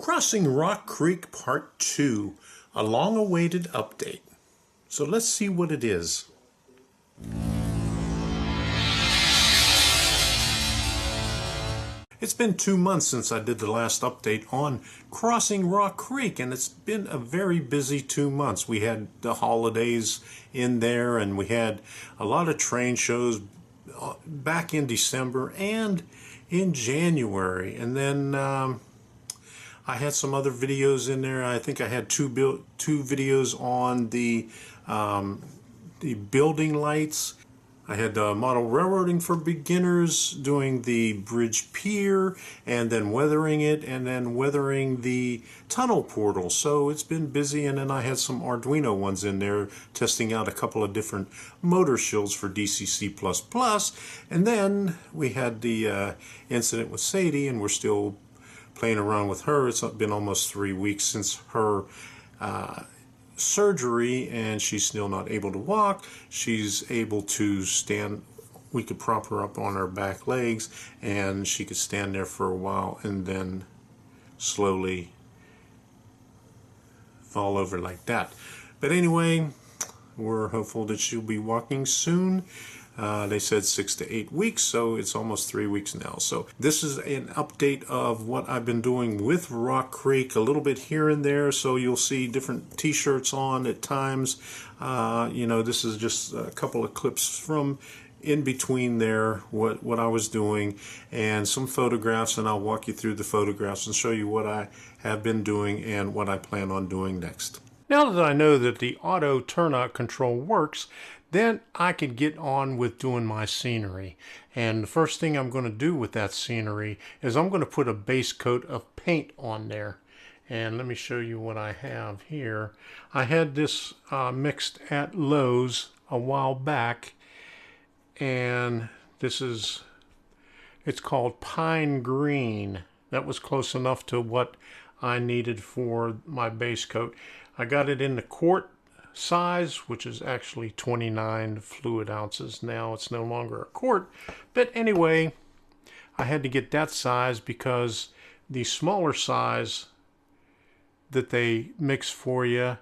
Crossing Rock Creek Part 2, a long-awaited update. So let's see what it is. It's been 2 months since I did the last update on Crossing Rock Creek, and it's been a very busy 2 months. We had the holidays in there, and we had a lot of train shows back in December and in January. And then I had some other videos in there. I think I had two videos on the building lights. I had model railroading for beginners, doing the bridge pier, and then weathering it, and then weathering the tunnel portal. So it's been busy, and then I had some Arduino ones in there, testing out a couple of different motor shields for DCC++. And then we had the incident with Sadie, and we're still playing around with her. It's been almost 3 weeks since her surgery, and she's still not able to walk. She's able to stand. We could prop her up on her back legs, and she could stand there for a while and then slowly fall over like that. But anyway, we're hopeful that she'll be walking soon. They said 6 to 8 weeks, so it's almost 3 weeks now. So this is an update of what I've been doing with Rock Creek, a little bit here and there. So you'll see different t-shirts on at times. You know, this is just a couple of clips from in between there, what I was doing, and some photographs, and I'll walk you through the photographs and show you what I have been doing and what I plan on doing next. Now that I know that the auto turnout control works, then I can get on with doing my scenery. And the first thing I'm going to do with that scenery is I'm going to put a base coat of paint on there. And let me show you what I have here. I had this mixed at Lowe's a while back, and it's called Pine Green. That was close enough to what I needed for my base coat. I got it in the quart size, which is actually 29 fluid ounces now. It's no longer a quart, but anyway, I had to get that size because the smaller size that they mix for you,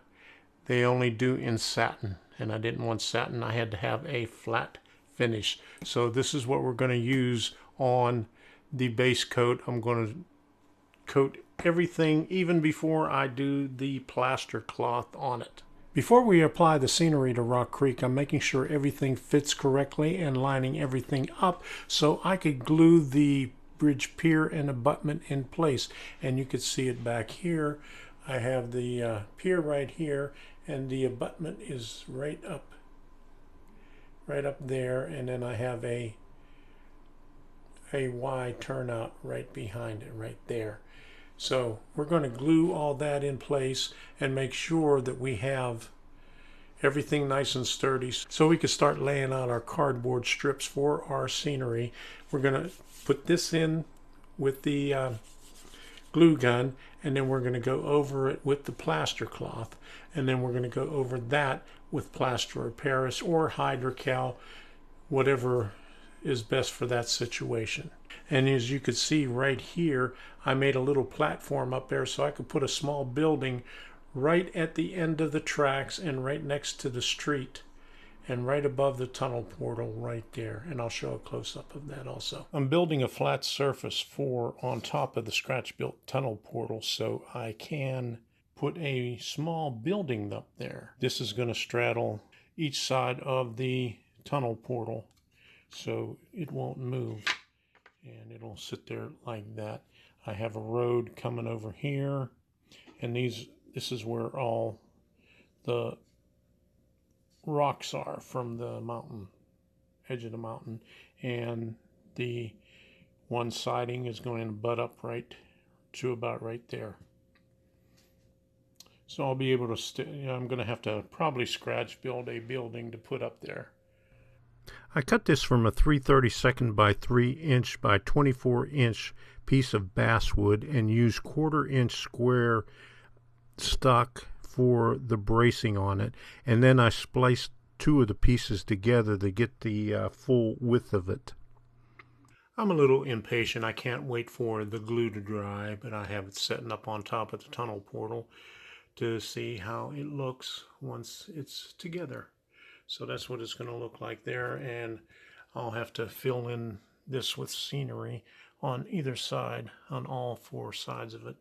they only do in satin, and I didn't want satin. I had to have a flat finish. So this is what we're going to use on the base coat. I'm going to coat everything even before I do the plaster cloth on it. Before we apply the scenery to Rock Creek, I'm making sure everything fits correctly and lining everything up so I could glue the bridge pier and abutment in place. And you could see it back here. I have the pier right here, and the abutment is right up there, and then I have a Y turnout right behind it right there. So we're going to glue all that in place and make sure that we have everything nice and sturdy so we can start laying out our cardboard strips for our scenery. We're going to put this in with the glue gun, and then we're going to go over it with the plaster cloth, and then we're going to go over that with plaster of Paris or Hydrocal, whatever is best for that situation. And as you can see right here, I made a little platform up there so I could put a small building right at the end of the tracks and right next to the street and right above the tunnel portal right there. And I'll show a close-up of that also. I'm building a flat surface on top of the scratch-built tunnel portal so I can put a small building up there. This is going to straddle each side of the tunnel portal so it won't move, and it'll sit there like that. I have a road coming over here, and this is where all the rocks are from the mountain, edge of the mountain, and the one siding is going to butt up right to about right there. So I'll be able to I'm going to have to probably scratch build a building to put up there. I cut this from a 3/32 by 3 inch by 24 inch piece of basswood and used 1/4 inch square stuck for the bracing on it, and then I spliced 2 of the pieces together to get the full width of it. I'm a little impatient. I can't wait for the glue to dry, but I have it setting up on top of the tunnel portal to see how it looks once it's together. So that's what it's going to look like there, and I'll have to fill in this with scenery on either side, on all four sides of it.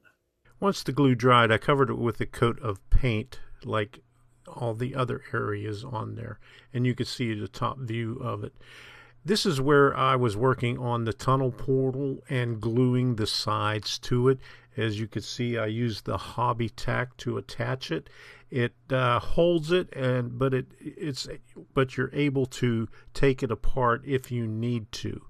Once the glue dried, I covered it with a coat of paint like all the other areas on there, and you can see the top view of it. This is where I was working on the tunnel portal and gluing the sides to it. As you can see, I used the hobby tack to attach it. It holds it, but you're able to take it apart if you need to.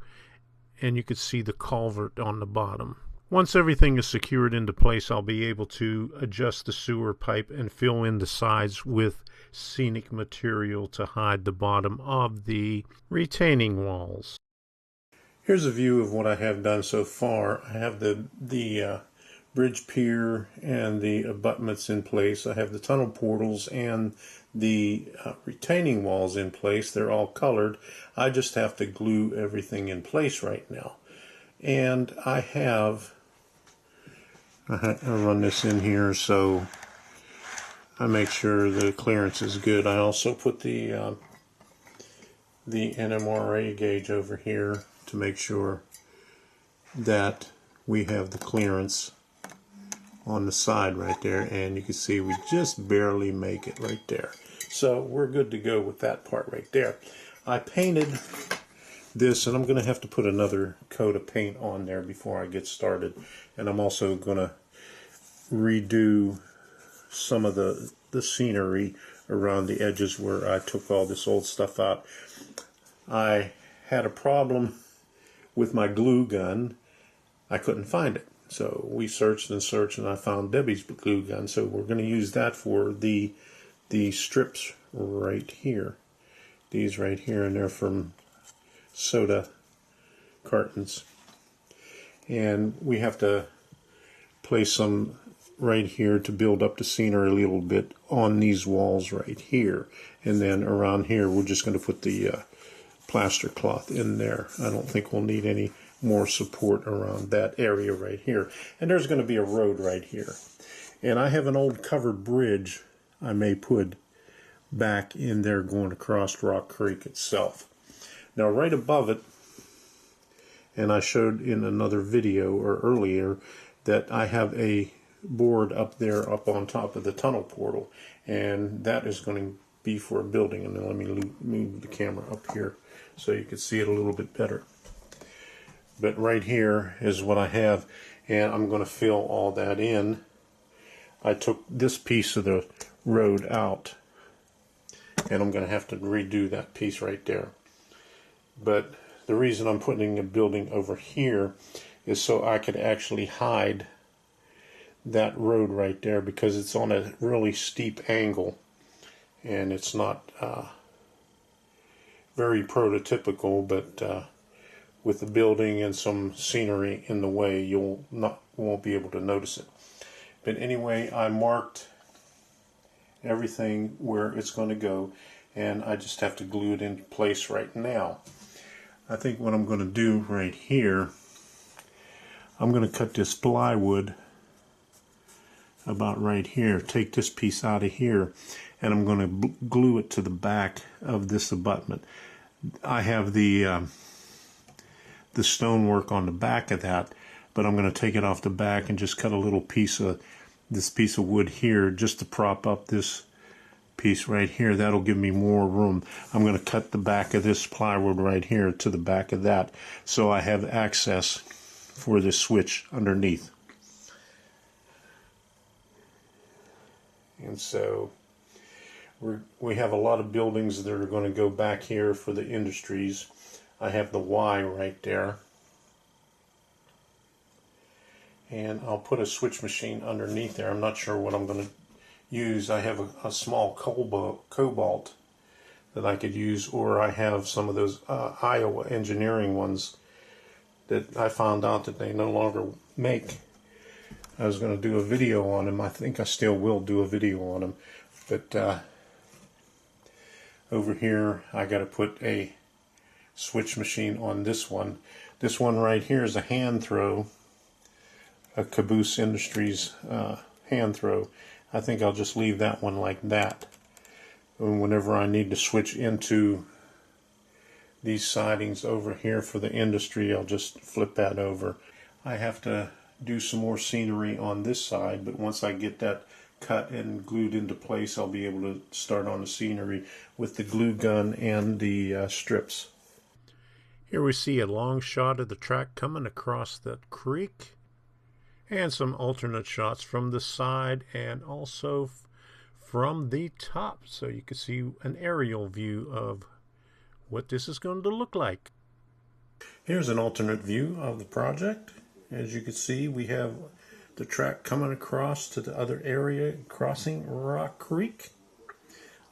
And you can see the culvert on the bottom. Once everything is secured into place, I'll be able to adjust the sewer pipe and fill in the sides with scenic material to hide the bottom of the retaining walls. Here's a view of what I have done so far. I have the bridge pier and the abutments in place. I have the tunnel portals and the retaining walls in place. They're all colored. I just have to glue everything in place right now. And I run this in here so I make sure the clearance is good. I also put the NMRA gauge over here to make sure that we have the clearance on the side right there, and you can see we just barely make it right there. So we're good to go with that part right there. I painted this, and I'm going to have to put another coat of paint on there before I get started, and I'm also going to redo some of the scenery around the edges where I took all this old stuff out. I had a problem with my glue gun. I couldn't find it, so we searched and searched, and I found Debbie's glue gun. So we're going to use that for the strips right here. These right here, and they're from soda cartons, and we have to place some right here to build up the scenery a little bit on these walls right here, and then around here we're just going to put the plaster cloth in there. I don't think we'll need any more support around that area right here. And there's going to be a road right here, and I have an old covered bridge I may put back in there going across Rock Creek itself. Now right above it, and I showed in another video or earlier that I have a board up there up on top of the tunnel portal, and that is going to be for a building. And then let me move the camera up here so you can see it a little bit better. But right here is what I have, and I'm going to fill all that in. I took this piece of the road out, and I'm going to have to redo that piece right there. But the reason I'm putting a building over here is so I could actually hide that road right there, because it's on a really steep angle, and it's not very prototypical, but with the building and some scenery in the way, you won't be able to notice it. But anyway, I marked everything where it's going to go, and I just have to glue it in place right now. I think what I'm going to do right here, I'm going to cut this plywood about right here, take this piece out of here, and I'm going to glue it to the back of this abutment. I have the stonework on the back of that, but I'm going to take it off the back and just cut a little piece of wood here just to prop up this piece right here. That'll give me more room. I'm going to cut the back of this plywood right here to the back of that, so I have access for this switch underneath. And so we have a lot of buildings that are going to go back here for the industries. I have the Y right there, and I'll put a switch machine underneath there. I'm not sure what I'm going to use. I have a small cobalt that I could use, or I have some of those Iowa engineering ones that I found out that they no longer make. I was going to do a video on them. I think I still will do a video on them. But over here, I got to put a switch machine on this one. This one right here is a hand throw, a Caboose Industries hand throw. I think I'll just leave that one like that. And whenever I need to switch into these sidings over here for the industry, I'll just flip that over. I have to do some more scenery on this side, but once I get that cut and glued into place, I'll be able to start on the scenery with the glue gun and the strips. Here we see a long shot of the track coming across the creek, and some alternate shots from the side and also from the top, so you can see an aerial view of what this is going to look like. Here's an alternate view of the project. As you can see, we have the track coming across to the other area, crossing Rock Creek.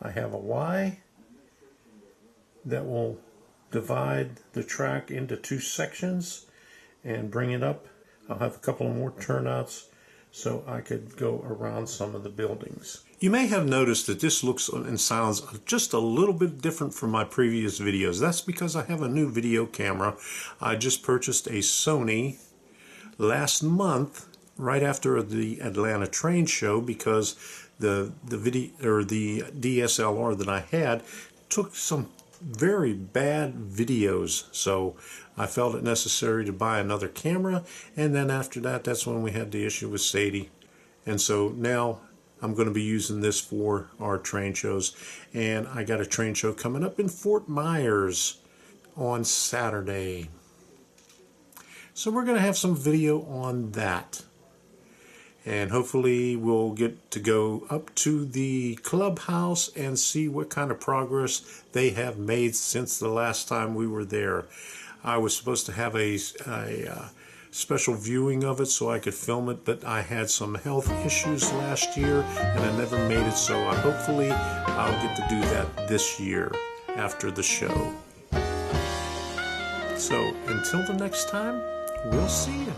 I have a Y that will divide the track into two sections and bring it up. I'll have a couple of more turnouts so I could go around some of the buildings. You may have noticed that this looks and sounds just a little bit different from my previous videos. That's because I have a new video camera. I just purchased a Sony last month, right after the Atlanta train show, because the video or the DSLR that I had took some very bad videos, so I felt it necessary to buy another camera. And then after that, that's when we had the issue with Sadie, and so now I'm going to be using this for our train shows. And I got a train show coming up in Fort Myers on Saturday, so we're going to have some video on that. And hopefully we'll get to go up to the clubhouse and see what kind of progress they have made since the last time we were there. I was supposed to have a special viewing of it so I could film it, but I had some health issues last year and I never made it, so hopefully I'll get to do that this year after the show. So until the next time, we'll see you.